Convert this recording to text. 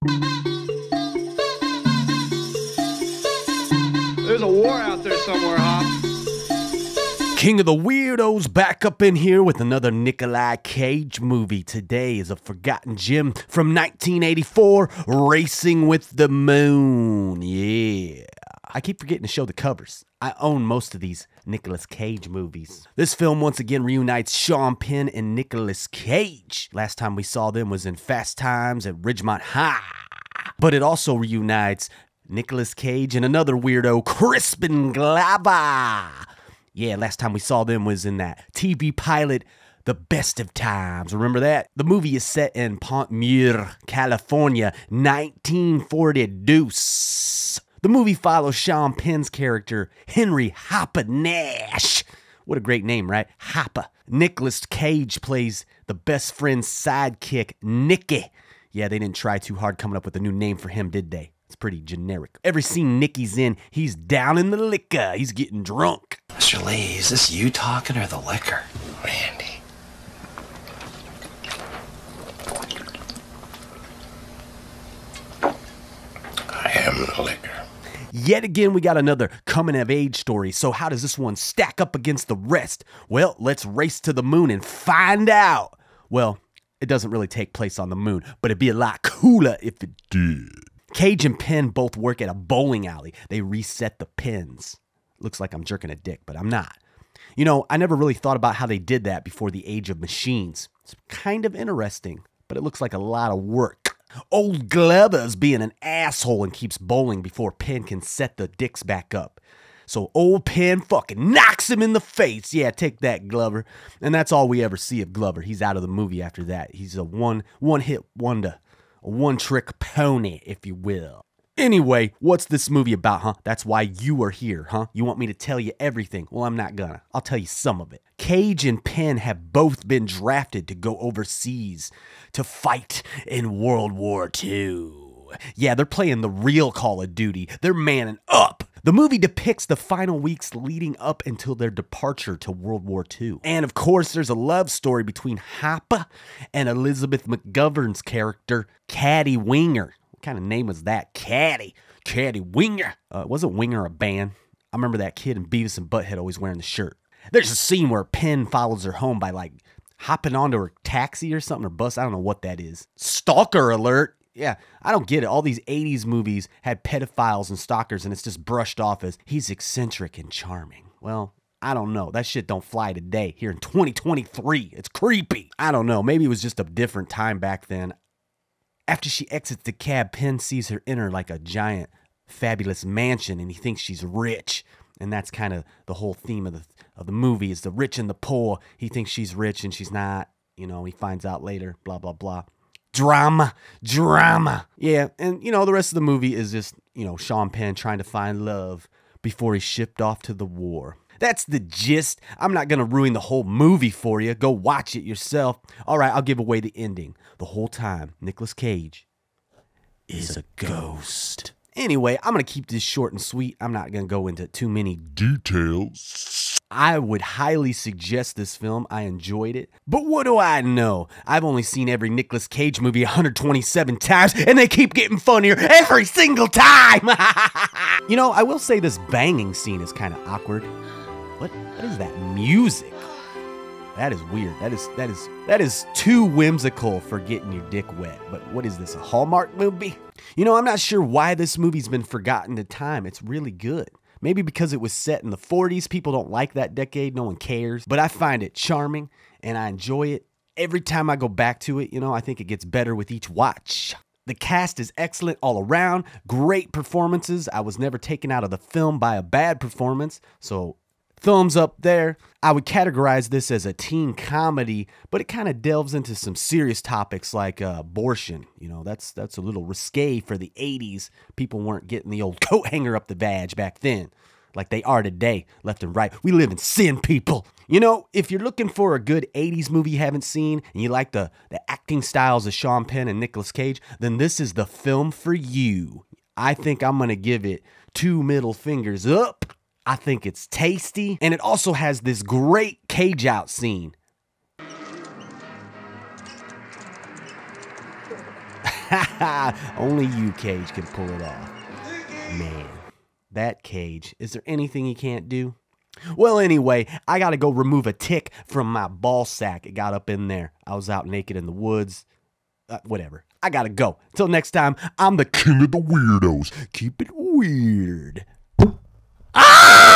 There's a war out there somewhere, huh? King of the Weirdos back up in here with another Nicolas Cage movie. Today is a forgotten gem from 1984, Racing with the Moon. Yeah. I keep forgetting to show the covers. I own most of these Nicolas Cage movies. This film once again reunites Sean Penn and Nicolas Cage. Last time we saw them was in Fast Times at Ridgemont High. But it also reunites Nicolas Cage and another weirdo, Crispin Glover. Yeah, last time we saw them was in that TV pilot, The Best of Times. Remember that? The movie is set in Pontmuir, California, 1940 deuce. The movie follows Sean Penn's character, Henry Hopper Nash. What a great name, right? Hopper. Nicolas Cage plays the best friend's sidekick, Nicky. Yeah, they didn't try too hard coming up with a new name for him, did they? It's pretty generic. Every scene Nicky's in, he's down in the liquor. He's getting drunk. Mr. Lee, is this you talking or the liquor? Randy. I am the liquor. Yet again, we got another coming-of-age story. So how does this one stack up against the rest? Well, let's race to the moon and find out. Well, it doesn't really take place on the moon, but it'd be a lot cooler if it did. Cage and Penn both work at a bowling alley. They reset the pins. Looks like I'm jerking a dick, but I'm not. You know, I never really thought about how they did that before the age of machines. It's kind of interesting, but it looks like a lot of work. Old Glover's being an asshole and keeps bowling before Penn can set the dicks back up. So old Penn fucking knocks him in the face. Yeah, take that, Glover. And that's all we ever see of Glover. He's out of the movie after that. He's a one-hit wonder. A one-trick pony, if you will. Anyway, what's this movie about, huh? That's why you are here, huh? You want me to tell you everything? Well, I'm not gonna. I'll tell you some of it. Cage and Penn have both been drafted to go overseas to fight in World War II. Yeah, they're playing the real Call of Duty. They're manning up. The movie depicts the final weeks leading up until their departure to World War II. And of course, there's a love story between Hopper and Elizabeth McGovern's character, Caddy Winger. What kind of name was that? Caddy Winger. Wasn't Winger a band? I remember that kid in Beavis and Butthead always wearing the shirt. There's a scene where Penn follows her home by like hopping onto her taxi or something, or bus. I don't know what that is. Stalker alert. Yeah, I don't get it. All these 80s movies had pedophiles and stalkers, and it's just brushed off as he's eccentric and charming. Well, I don't know. That shit don't fly today, here in 2023. It's creepy. I don't know. Maybe it was just a different time back then. After she exits the cab, Penn sees her enter like a giant, fabulous mansion, and he thinks she's rich. And that's kind of the whole theme of the movie, is the rich and the poor. He thinks she's rich, and she's not. You know, he finds out later, blah, blah, blah. Drama. Yeah, and you know, the rest of the movie is just, you know, Sean Penn trying to find love before he's shipped off to the war. That's the gist. I'm not gonna ruin the whole movie for you. Go watch it yourself. All right, I'll give away the ending. The whole time, Nicolas Cage is a ghost. Anyway, I'm gonna keep this short and sweet. I'm not gonna go into too many details. I would highly suggest this film. I enjoyed it. But what do I know? I've only seen every Nicolas Cage movie 127 times, and they keep getting funnier every single time! You know, I will say this banging scene is kind of awkward. What is that music? That is weird. That is too whimsical for getting your dick wet. But what is this, a Hallmark movie? You know, I'm not sure why this movie's been forgotten to time. It's really good. Maybe because it was set in the 40s. People don't like that decade. No one cares. But I find it charming, and I enjoy it. Every time I go back to it, you know, I think it gets better with each watch. The cast is excellent all around. Great performances. I was never taken out of the film by a bad performance. So thumbs up there. I would categorize this as a teen comedy, but it kind of delves into some serious topics like abortion. You know, that's a little risque for the 80s. People weren't getting the old coat hanger up the vag back then like they are today, left and right. We live in sin, people. You know, if you're looking for a good 80s movie you haven't seen, and you like the acting styles of Sean Penn and Nicolas Cage, then this is the film for you. I think I'm going to give it 2 middle fingers up. I think it's tasty, and it also has this great cage out scene. Only UnCaged can pull it off. Man, that Cage, is there anything he can't do? Well, anyway, I gotta go remove a tick from my ball sack. It got up in there. I was out naked in the woods. Whatever. I gotta go. Till next time, I'm the king of the weirdos. Keep it weird. Ah!